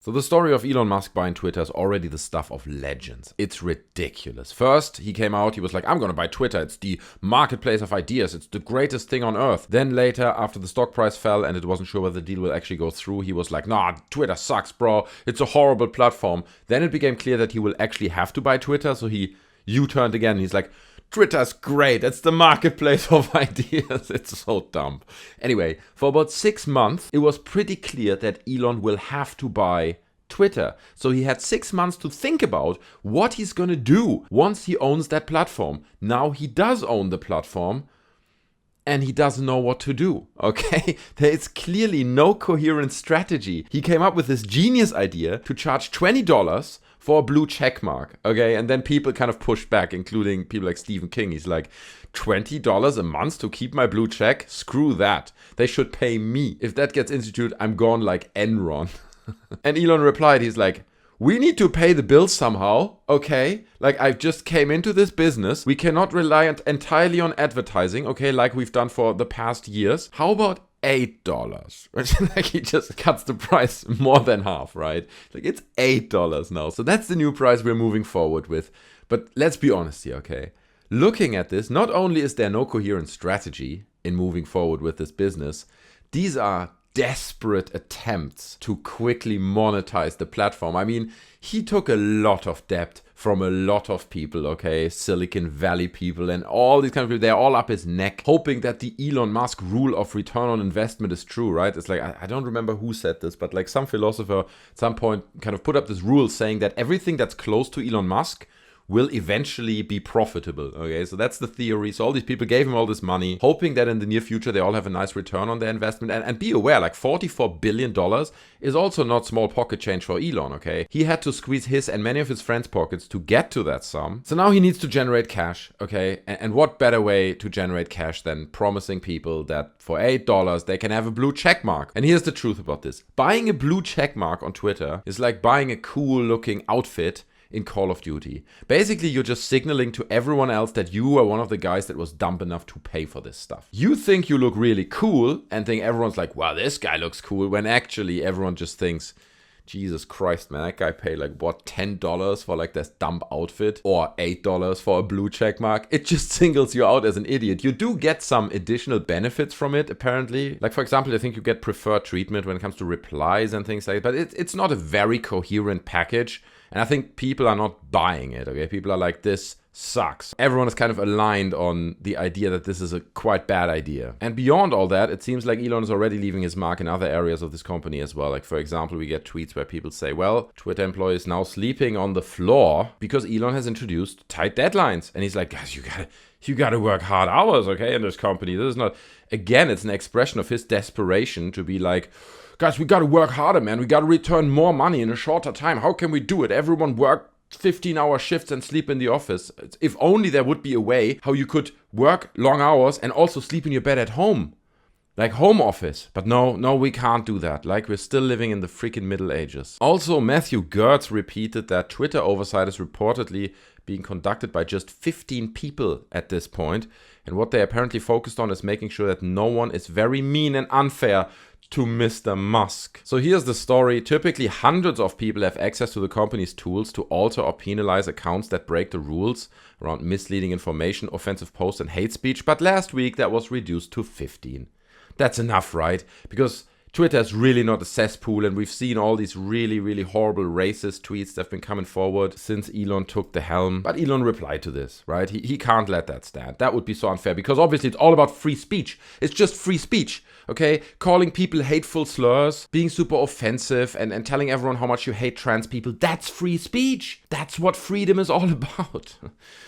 So the story of Elon Musk buying Twitter is already the stuff of legends. It's ridiculous. First, he came out, he was like, I'm gonna buy Twitter. It's the marketplace of ideas. It's the greatest thing on earth. Then later, after the stock price fell and it wasn't sure whether the deal will actually go through, he was like, nah, Twitter sucks, bro. It's a horrible platform. Then it became clear that he will actually have to buy Twitter, so he U-turned again. He's like, Twitter's great. It's the marketplace of ideas. It's so dumb. Anyway, for about 6 months, it was pretty clear that Elon will have to buy Twitter. So he had 6 months to think about what he's going to do once he owns that platform. Now he does own the platform and he doesn't know what to do, okay? There is clearly no coherent strategy. He came up with this genius idea to charge $20 for a blue checkmark, okay? And then people kind of pushed back, including people like Stephen King. He's like, $20 a month to keep my blue check? Screw that. They should pay me. If that gets instituted, I'm gone like Enron. And Elon replied, he's like, we need to pay the bills somehow, okay? Like, I just came into this business. We cannot rely entirely on advertising, okay, like we've done for the past years. How about $8? Like, he just cuts the price more than half, right? Like, it's $8 now. So that's the new price we're moving forward with. But let's be honest here, okay? Looking at this, not only is there no coherent strategy in moving forward with this business, these are desperate attempts to quickly monetize the platform. I mean, he took a lot of debt from a lot of people, okay? Silicon Valley people and all these kind of people, they're all up his neck, hoping that the Elon Musk rule of return on investment is true, right? It's like, I don't remember who said this, but like some philosopher at some point kind of put up this rule saying that everything that's close to Elon Musk will eventually be profitable, okay? So that's the theory. So all these people gave him all this money, hoping that in the near future they all have a nice return on their investment. And be aware, like $44 billion is also not small pocket change for Elon, okay? He had to squeeze his and many of his friends' pockets to get to that sum. So now he needs to generate cash, okay? And what better way to generate cash than promising people that for $8 they can have a blue check mark? And here's the truth about this. Buying a blue check mark on Twitter is like buying a cool looking outfit in Call of Duty. Basically, you're just signaling to everyone else that you are one of the guys that was dumb enough to pay for this stuff. You think you look really cool and think everyone's like, wow, this guy looks cool, when actually everyone just thinks, Jesus Christ, man, that guy paid like, what, $10 for like this dumb outfit or $8 for a blue check mark? It just singles you out as an idiot. You do get some additional benefits from it, apparently. Like, for example, I think you get preferred treatment when it comes to replies and things like that, but it's not a very coherent package. And I think people are not buying it, okay? People are like, this sucks. Everyone is kind of aligned on the idea that this is a quite bad idea. And beyond all that, it seems like Elon is already leaving his mark in other areas of this company as well. Like, for example, we get tweets where people say, well, Twitter employees now sleeping on the floor because Elon has introduced tight deadlines. And he's like, guys, you gotta work hard hours, okay, in this company. This is not, again, it's an expression of his desperation to be like, guys, we gotta work harder, man. We gotta return more money in a shorter time. How can we do it? Everyone work 15-hour shifts and sleep in the office. If only there would be a way how you could work long hours and also sleep in your bed at home. Like home office. But no, we can't do that. Like, we're still living in the freaking Middle Ages. Also, Matthew Gertz repeated that Twitter oversight is reportedly being conducted by just 15 people at this point. And what they apparently focused on is making sure that no one is very mean and unfair to Mr. Musk. So here's the story. Typically, hundreds of people have access to the company's tools to alter or penalize accounts that break the rules around misleading information, offensive posts, and hate speech. But last week, that was reduced to 15. That's enough, right? Because Twitter is really not a cesspool, and we've seen all these really, really horrible racist tweets that have been coming forward since Elon took the helm. But Elon replied to this, right? He can't let that stand. That would be so unfair, because obviously it's all about free speech. It's just free speech, okay? Calling people hateful slurs, being super offensive, and telling everyone how much you hate trans people, that's free speech. That's what freedom is all about.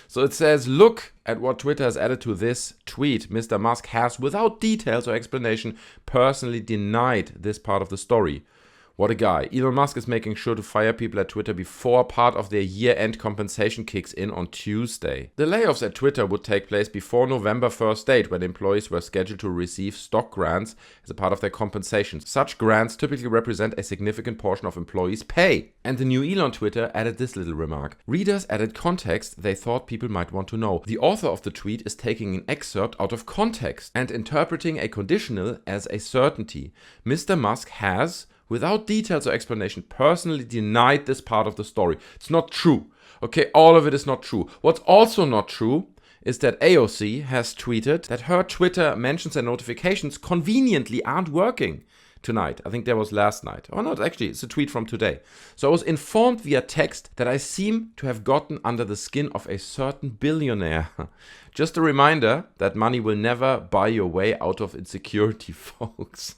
So it says, look at what Twitter has added to this tweet. Mr. Musk has, without details or explanation, personally denied this part of the story. What a guy. Elon Musk is making sure to fire people at Twitter before part of their year-end compensation kicks in on Tuesday. The layoffs at Twitter would take place before November 1st date, when employees were scheduled to receive stock grants as a part of their compensation. Such grants typically represent a significant portion of employees' pay. And the new Elon Twitter added this little remark. Readers added context they thought people might want to know. The author of the tweet is taking an excerpt out of context and interpreting a conditional as a certainty. Mr. Musk has, without details or explanation, personally denied this part of the story. It's not true. Okay, all of it is not true. What's also not true is that AOC has tweeted that her Twitter mentions and notifications conveniently aren't working tonight. I think that was last night. Oh no, actually, it's a tweet from today. So I was informed via text that I seem to have gotten under the skin of a certain billionaire. Just a reminder that money will never buy your way out of insecurity, folks.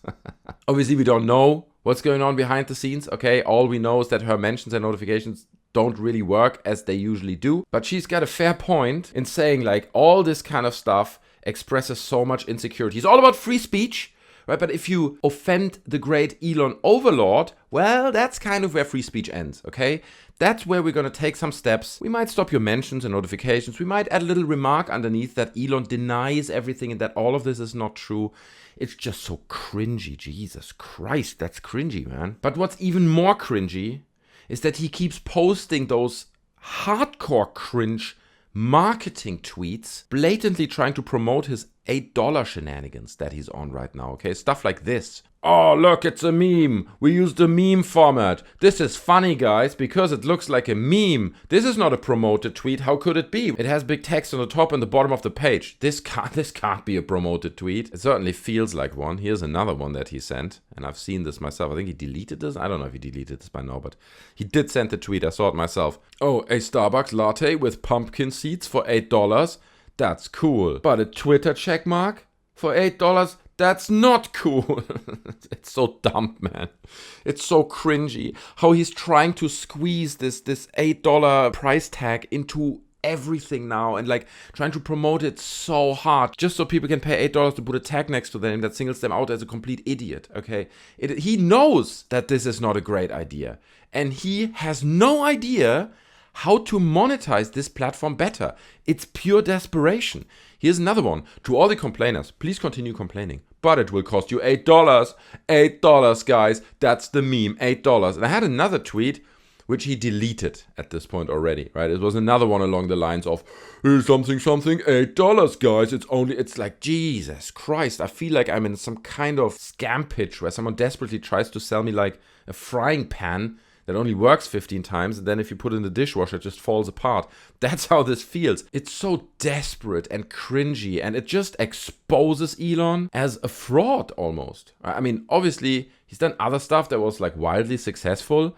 Obviously, we don't know what's going on behind the scenes, okay? All we know is that her mentions and notifications don't really work as they usually do. But she's got a fair point in saying, like, all this kind of stuff expresses so much insecurity. It's all about free speech. Right, but if you offend the great Elon overlord, well, that's kind of where free speech ends, okay? That's where we're going to take some steps. We might stop your mentions and notifications. We might add a little remark underneath that Elon denies everything and that all of this is not true. It's just so cringy. Jesus Christ, that's cringy, man. But what's even more cringy is that he keeps posting those hardcore cringe marketing tweets, blatantly trying to promote his $8 shenanigans that he's on right now, okay? Stuff like this. Oh, look, it's a meme. We used a meme format. This is funny, guys, because it looks like a meme. This is not a promoted tweet. How could it be? It has big text on the top and the bottom of the page. This can't be a promoted tweet. It certainly feels like one. Here's another one that he sent, and I've seen this myself. I think he deleted this. I don't know if he deleted this by now, but he did send the tweet. I saw it myself. Oh, a Starbucks latte with pumpkin seeds for $8. That's cool. But a Twitter checkmark for $8? That's not cool. It's so dumb, man. It's so cringy how he's trying to squeeze this $8 price tag into everything now and like trying to promote it so hard just so people can pay $8 to put a tag next to them that singles them out as a complete idiot, okay? He knows that this is not a great idea and he has no idea how to monetize this platform better. It's pure desperation. Here's another one. To all the complainers, please continue complaining. But it will cost you $8. $8, guys. That's the meme. $8. And I had another tweet, which he deleted at this point already, right? It was another one along the lines of, something, $8, guys. It's like, Jesus Christ. I feel like I'm in some kind of scam pitch where someone desperately tries to sell me like a frying pan that only works 15 times, and then if you put it in the dishwasher, it just falls apart. That's how this feels. It's so desperate and cringy, and it just exposes Elon as a fraud almost. I mean, obviously, he's done other stuff that was like wildly successful,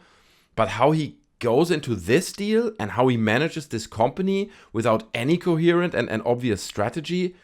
but how he goes into this deal and how he manages this company without any coherent and obvious strategy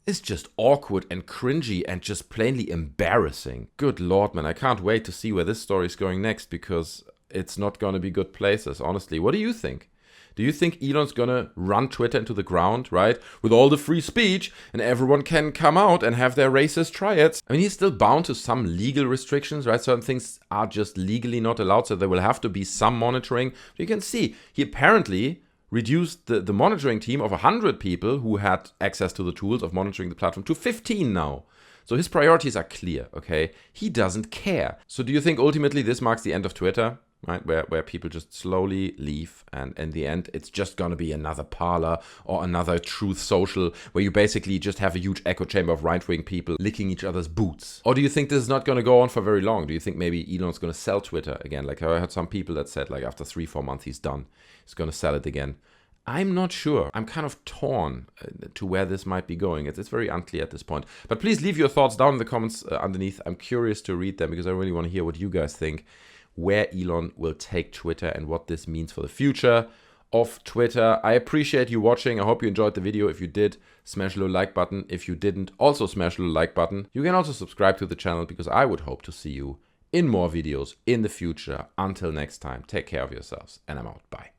is just awkward and cringy and just plainly embarrassing. Good Lord, man, I can't wait to see where this story is going next because it's not going to be good places, honestly. What do you think? Do you think Elon's going to run Twitter into the ground, right? With all the free speech and everyone can come out and have their racist triads. I mean, he's still bound to some legal restrictions, right? Certain things are just legally not allowed, so there will have to be some monitoring. You can see he apparently reduced the monitoring team of 100 people who had access to the tools of monitoring the platform to 15 now. So his priorities are clear, okay? He doesn't care. So do you think ultimately this marks the end of Twitter, right? Where people just slowly leave and in the end it's just gonna be another Parler or another Truth Social where you basically just have a huge echo chamber of right-wing people licking each other's boots? Or do you think this is not gonna go on for very long? Do you think maybe Elon's gonna sell Twitter again? Like I heard some people that said like after 3-4 months he's done. He's gonna sell it again. I'm not sure. I'm kind of torn to where this might be going. It's very unclear at this point. But please leave your thoughts down in the comments underneath. I'm curious to read them because I really want to hear what you guys think, where Elon will take Twitter and what this means for the future of Twitter. I appreciate you watching. I hope you enjoyed the video. If you did, smash the like button. If you didn't, also smash the like button. You can also subscribe to the channel because I would hope to see you in more videos in the future. Until next time, take care of yourselves and I'm out. Bye.